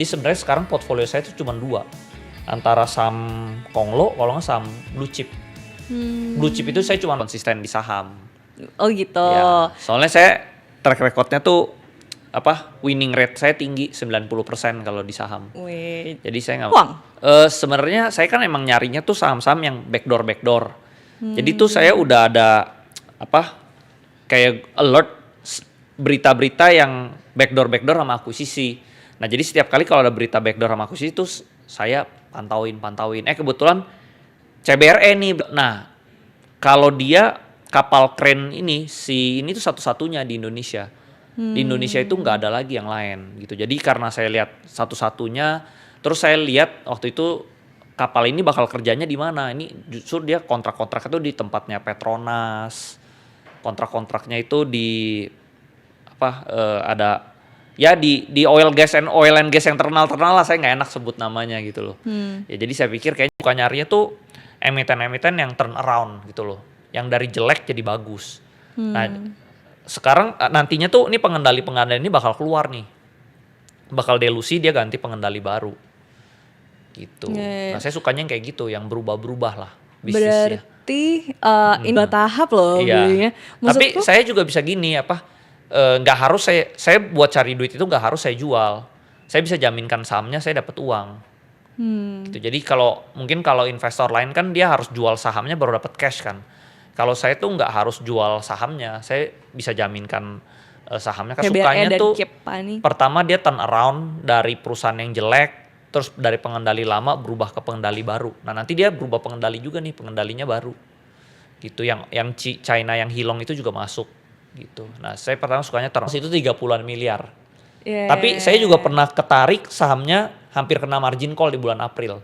Jadi sebenarnya sekarang portfolio saya itu cuma 2, antara saham Konglo, kalau nggak saham blue chip. Blue chip itu saya cuma konsisten di saham. Oh gitu. Ya, soalnya saya track recordnya tuh winning rate saya tinggi 90% kalau di saham. Wih. Jadi saya nggak. Uang? Sebenarnya saya kan emang nyarinya tuh saham-saham yang backdoor. Jadi tuh saya udah ada kayak alert berita-berita yang backdoor sama akuisisi. Nah jadi setiap kali kalau ada berita backdoor sama akuisisi itu saya pantauin. Kebetulan CBRE nih. Nah kalau dia kapal keren ini tuh satu-satunya di Indonesia. Di Indonesia itu nggak ada lagi yang lain gitu. Jadi karena saya lihat satu-satunya, terus saya lihat waktu itu kapal ini bakal kerjanya di mana. Ini justru dia kontrak-kontrak itu di tempatnya Petronas. Kontrak-kontraknya itu di ada ya di oil and gas yang terkenal lah, saya nggak enak sebut namanya gitu loh. Ya jadi saya pikir kayaknya bukan nyarinya tuh emiten yang turn around gitu loh, yang dari jelek jadi bagus. Nah sekarang nantinya tuh ini pengendali ini bakal keluar nih, bakal delusi, dia ganti pengendali baru gitu. Nah saya sukanya yang kayak gitu, yang berubah lah bisnisnya. Berarti ini 2 tahap loh belinya. Tapi saya juga bisa gini nggak harus saya buat cari duit itu nggak harus saya jual. Saya bisa jaminkan sahamnya, saya dapat uang. Gitu. Jadi kalau investor lain kan dia harus jual sahamnya baru dapat cash kan. Kalau saya tuh nggak harus jual sahamnya, saya bisa jaminkan sahamnya. Sukanya tuh pertama dia turn around dari perusahaan yang jelek, terus dari pengendali lama berubah ke pengendali baru. Nah nanti dia berubah pengendali juga nih, pengendalinya baru. Gitu. Yang China yang Hilong itu juga masuk. Gitu. Nah saya pertama sukanya terus itu 30-an miliar. Tapi saya juga pernah ketarik sahamnya hampir kena margin call di bulan April.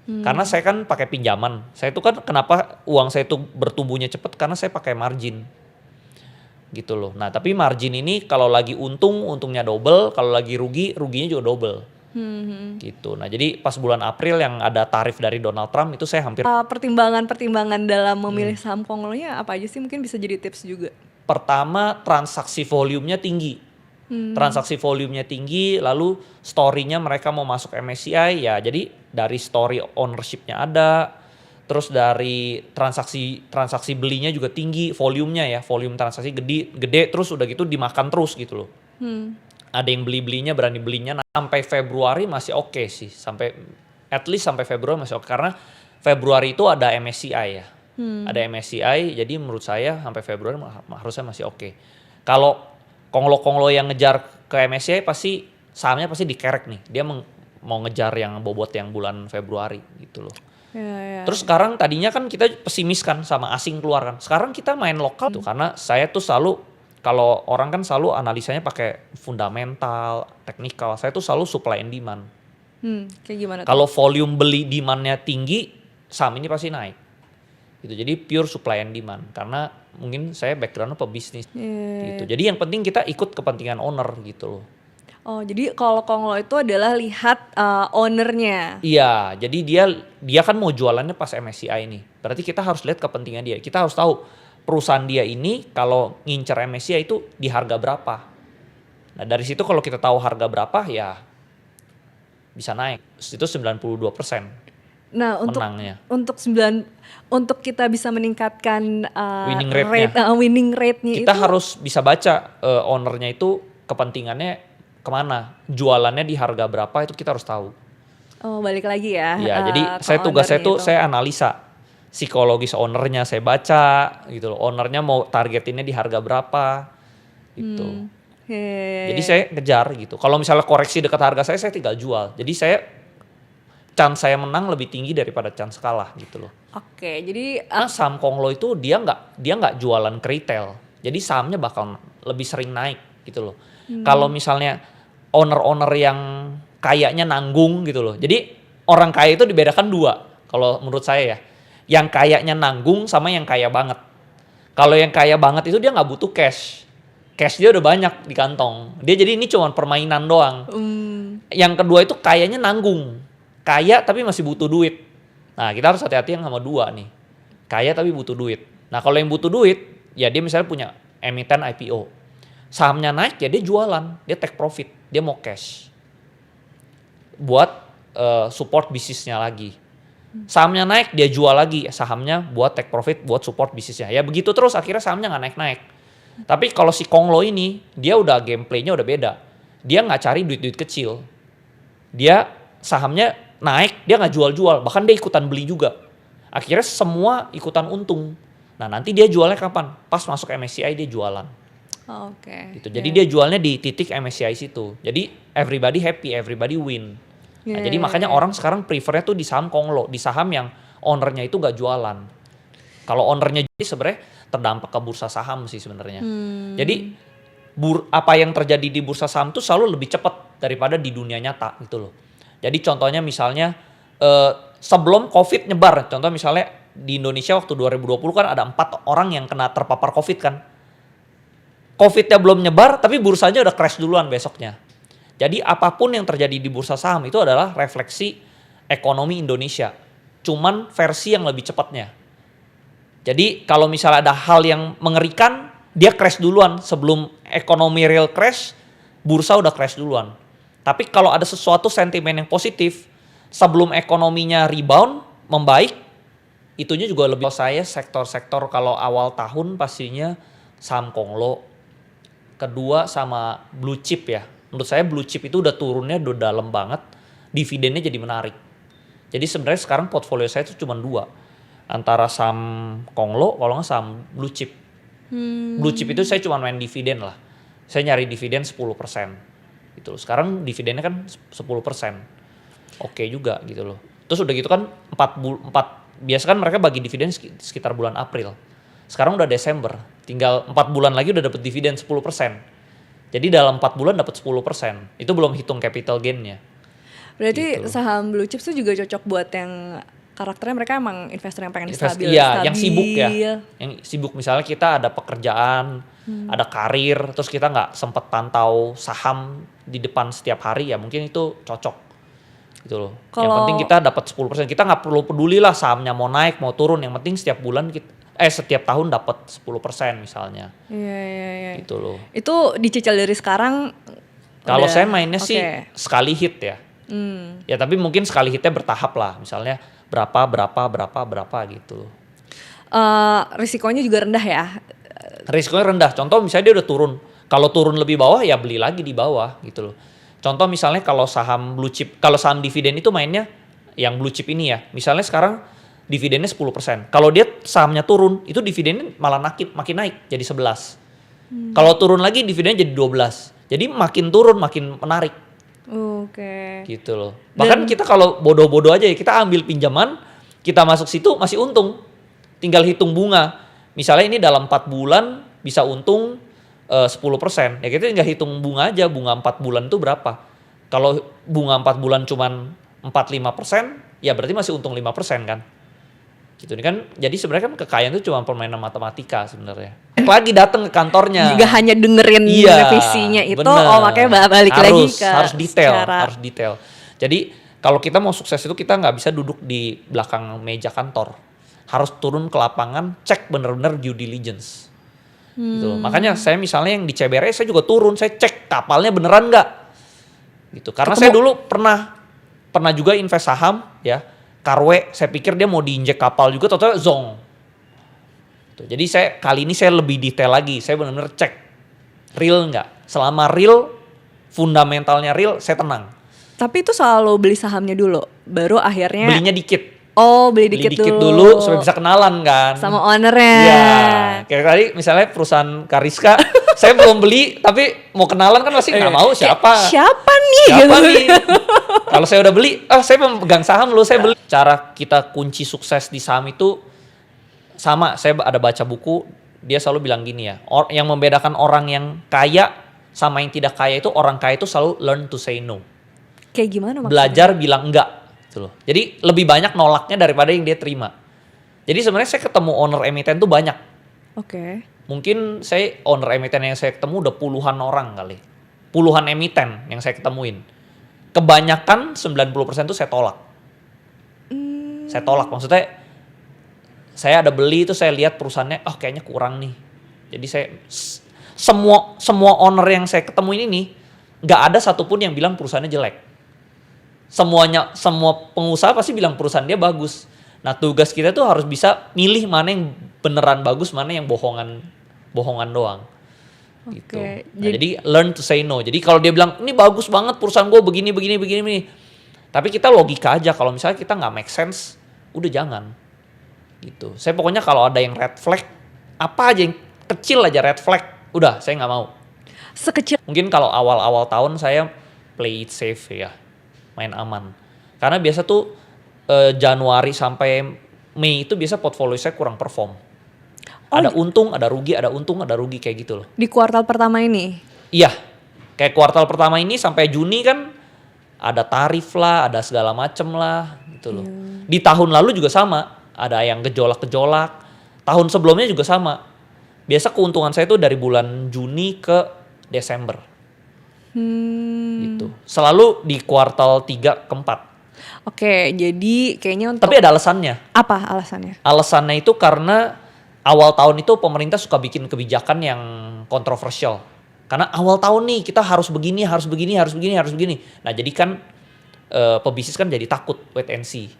Karena saya kan pakai pinjaman. Saya itu kan kenapa uang saya itu bertumbuhnya cepat, karena saya pakai margin. Gitu loh. Nah tapi margin ini kalau lagi untungnya double, kalau lagi ruginya juga double. Gitu. Nah jadi pas bulan April yang ada tarif dari Donald Trump itu saya hampir. Pertimbangan dalam memilih saham Konglonya apa aja sih, mungkin bisa jadi tips juga. Pertama, transaksi volumenya tinggi. Lalu story-nya mereka mau masuk MSCI ya. Jadi dari story ownership-nya ada, terus dari transaksi belinya juga tinggi, volumenya ya, volume transaksi gede, terus udah gitu dimakan terus gitu loh. Ada yang berani belinya. Nah, sampai Februari masih oke sih, at least sampai Februari masih oke, karena Februari itu ada MSCI ya. Ada MSCI, jadi menurut saya sampai Februari harusnya masih oke. Kalau konglo yang ngejar ke MSCI pasti sahamnya pasti dikerek nih. Dia mau ngejar yang bobot yang bulan Februari gitu loh. Terus sekarang tadinya kan kita pesimis kan sama asing keluar kan. Sekarang kita main lokal tuh, karena saya tuh selalu, kalau orang kan selalu analisanya pakai fundamental, teknikal. Saya tuh selalu supply and demand. Kayak gimana? Kalau volume beli demandnya tinggi, saham ini pasti naik. Gitu. Jadi pure supply and demand, karena mungkin saya backgroundnya pebisnis gitu. Jadi yang penting kita ikut kepentingan owner gitu loh. Oh jadi kalau Konglo itu adalah lihat ownernya. Iya, jadi dia kan mau jualannya pas MSCI nih. Berarti kita harus lihat kepentingan dia. Kita harus tahu perusahaan dia ini kalau ngincer MSCI itu di harga berapa. Nah dari situ kalau kita tahu harga berapa ya bisa naik. Itu 92%. Nah untuk kita bisa meningkatkan winning rate-nya kita harus bisa baca ownernya itu kepentingannya kemana, jualannya di harga berapa, itu kita harus tahu. Oh balik lagi ya. Iya jadi tugasnya tuh saya analisa psikologis ownernya, saya baca gitu loh. Ownernya mau targetinnya di harga berapa gitu. Jadi saya kejar gitu. Kalau misalnya koreksi dekat harga saya tinggal jual. Jadi chance saya menang lebih tinggi daripada chance kalah gitu loh. Oke, jadi saham Konglo itu dia nggak jualan ke retail. Jadi sahamnya bakal lebih sering naik gitu loh. Kalau misalnya owner yang kayaknya nanggung gitu loh. Jadi orang kaya itu dibedakan 2 kalau menurut saya ya. Yang kayaknya nanggung sama yang kaya banget. Kalau yang kaya banget itu dia nggak butuh cash. Cash dia udah banyak di kantong. Dia jadi ini cuma permainan doang. Yang kedua itu kayaknya nanggung. Kaya tapi masih butuh duit. Nah kita harus hati-hati yang sama 2 nih. Kaya tapi butuh duit. Nah kalau yang butuh duit, ya dia misalnya punya emiten IPO. Sahamnya naik ya dia jualan, dia take profit, dia mau cash. buat support bisnisnya lagi. Sahamnya naik, dia jual lagi sahamnya buat take profit, buat support bisnisnya. Ya begitu terus akhirnya sahamnya nggak naik-naik. Tapi kalau si Kong Lo ini, dia udah gameplaynya udah beda. Dia nggak cari duit-duit kecil. Dia sahamnya naik, dia nggak jual-jual. Bahkan dia ikutan beli juga. Akhirnya semua ikutan untung. Nah nanti dia jualnya kapan? Pas masuk MSCI dia jualan. Oke. Gitu. Jadi dia jualnya di titik MSCI situ. Jadi everybody happy, everybody win. Nah, jadi makanya orang sekarang prefernya tuh di saham Kong Lo, di saham yang ownernya itu gak jualan. Kalau ownernya jadi sebenarnya terdampak ke bursa saham sih sebenarnya. Jadi apa yang terjadi di bursa saham tuh selalu lebih cepat daripada di dunia nyata gitu loh. Jadi contohnya misalnya sebelum COVID nyebar, contoh misalnya di Indonesia waktu 2020 kan ada 4 orang yang kena terpapar COVID kan. COVID-nya belum nyebar tapi bursanya udah crash duluan besoknya. Jadi apapun yang terjadi di bursa saham itu adalah refleksi ekonomi Indonesia. Cuman versi yang lebih cepatnya. Jadi kalau misalnya ada hal yang mengerikan, dia crash duluan. Sebelum ekonomi real crash, bursa udah crash duluan. Tapi kalau ada sesuatu sentimen yang positif, sebelum ekonominya rebound, membaik, itunya juga lebih. Kalau saya sektor-sektor kalau awal tahun pastinya saham Kong Lo. Kedua sama blue chip ya. Menurut saya blue chip itu udah turunnya udah dalam banget, dividennya jadi menarik. Jadi sebenarnya sekarang portfolio saya itu cuma 2. Antara saham Kong Lo, kalau nggak saham blue chip. Blue chip itu saya cuma main dividen lah. Saya nyari dividen 10%. Gitu loh. Sekarang dividennya kan 10%. Oke juga gitu loh. Terus udah gitu kan 4 biasa kan mereka bagi dividen sekitar bulan April. Sekarang udah Desember, tinggal 4 bulan lagi udah dapat dividen 10%. Jadi dalam 4 bulan dapat 10%. Itu belum hitung capital gain-nya. Berarti gitu. saham blue chips tuh juga cocok buat yang karakternya mereka emang investor yang pengen stabil. Iya, yang sibuk ya. Yang sibuk misalnya kita ada pekerjaan, ada karir, terus kita nggak sempet pantau saham di depan setiap hari ya mungkin itu cocok. Gitu loh. Yang penting kita dapat 10%. Kita nggak perlu peduli lah sahamnya mau naik, mau turun. Yang penting setiap bulan setiap tahun dapat 10% misalnya. Iya. Gitu loh. Itu dicicil dari sekarang. Kalau saya mainnya sih sekali hit ya. Ya tapi mungkin sekali hitnya bertahap lah. Misalnya berapa gitu. Risikonya juga rendah ya? Risikonya rendah. Contoh misalnya dia udah turun. Kalau turun lebih bawah ya beli lagi di bawah gitu loh. Contoh misalnya kalau saham blue chip, kalau saham dividen itu mainnya yang blue chip ini ya. Misalnya sekarang dividennya 10%. Kalau dia sahamnya turun, itu dividennya malah makin naik jadi 11. Kalau turun lagi dividennya jadi 12. Jadi makin turun makin menarik. Oke. Gitu loh. Bahkan kita kalau bodoh-bodoh aja ya, kita ambil pinjaman, kita masuk situ masih untung. Tinggal hitung bunga. Misalnya ini dalam 4 bulan bisa untung 10%. Ya kita tinggal hitung bunga aja, bunga 4 bulan itu berapa. Kalau bunga 4 bulan cuman 4-5%, ya berarti masih untung 5% kan. Gitu kan. Jadi sebenarnya kan kekayaan itu cuma permainan matematika sebenarnya. Lagi datang ke kantornya. Juga hanya dengerin revisinya itu, bener. Makanya balik lagi ke harus detail. Jadi kalau kita mau sukses itu kita nggak bisa duduk di belakang meja kantor. Harus turun ke lapangan, cek bener-bener due diligence. Gitu loh. Makanya saya misalnya yang di CBRE saya juga turun, saya cek kapalnya beneran nggak. Gitu. Karena saya dulu pernah juga invest saham ya. Karwe, saya pikir dia mau diinjek kapal juga, total zong. Tuh, jadi kali ini saya lebih detail lagi, saya benar-benar cek real nggak. Selama real, fundamentalnya real, saya tenang. Tapi itu selalu beli sahamnya dulu, baru akhirnya belinya dikit. Oh, beli dikit dulu supaya bisa kenalan kan. Sama ownernya. Iya, kayak tadi misalnya perusahaan Kariska, saya belum beli tapi mau kenalan kan pasti nggak mau siapa nih. Kalau saya udah beli, saya memegang saham loh, saya beli. Cara kita kunci sukses di saham itu sama, saya ada baca buku, dia selalu bilang gini ya, yang membedakan orang yang kaya sama yang tidak kaya itu orang kaya itu selalu learn to say no. Kayak gimana maksudnya? Belajar bilang enggak. Gitu loh. Jadi lebih banyak nolaknya daripada yang dia terima. Jadi sebenarnya saya ketemu owner emiten tuh banyak. Oke. Mungkin owner emiten yang saya ketemu udah puluhan orang kali. Puluhan emiten yang saya ketemuin. Kebanyakan 90% tuh saya tolak. Saya tolak, maksudnya saya ada beli itu saya lihat perusahaannya, kayaknya kurang nih. Jadi semua owner yang saya ketemuin ini nggak ada satupun yang bilang perusahaannya jelek. semua pengusaha pasti bilang perusahaan dia bagus. Nah, tugas kita tuh harus bisa milih mana yang beneran bagus, mana yang bohongan doang. Gitu. Oke, Nah, jadi learn to say no. Jadi kalau dia bilang ini bagus banget perusahaan gue begini. Tapi kita logika aja, kalau misalnya kita nggak make sense, udah jangan. Gitu. Saya pokoknya kalau ada yang red flag, apa aja yang kecil aja red flag, udah saya nggak mau. sekecil Mungkin kalau awal-awal tahun saya play it safe ya, main aman. Karena biasa tuh Januari sampai Mei itu biasa portfolio saya kurang perform. Ada untung, ada rugi, ada untung, ada rugi kayak gitu loh. di kuartal pertama ini. Iya, kayak kuartal pertama ini sampai Juni kan ada tarif lah, ada segala macem lah gitu loh. Di tahun lalu juga sama, ada yang gejolak-gejolak. Tahun sebelumnya juga sama. Biasa keuntungan saya tuh dari bulan Juni ke Desember. Gitu. Selalu di kuartal 3 ke 4. Oke, jadi kayaknya untuk Tapi ada alasannya. apa alasannya? Alasannya itu karena awal tahun itu pemerintah suka bikin kebijakan yang kontroversial. Karena awal tahun nih kita harus begini. Nah jadi kan pebisnis kan jadi takut wait and see.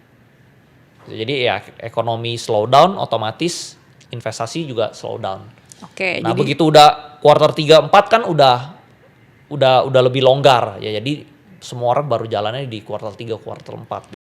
Jadi ya ekonomi slow down, otomatis investasi juga slow down. Oke, Nah jadi begitu udah kuartal 3, 4 kan udah lebih longgar ya. Jadi semua orang baru jalannya di kuartal 3, kuartal 4.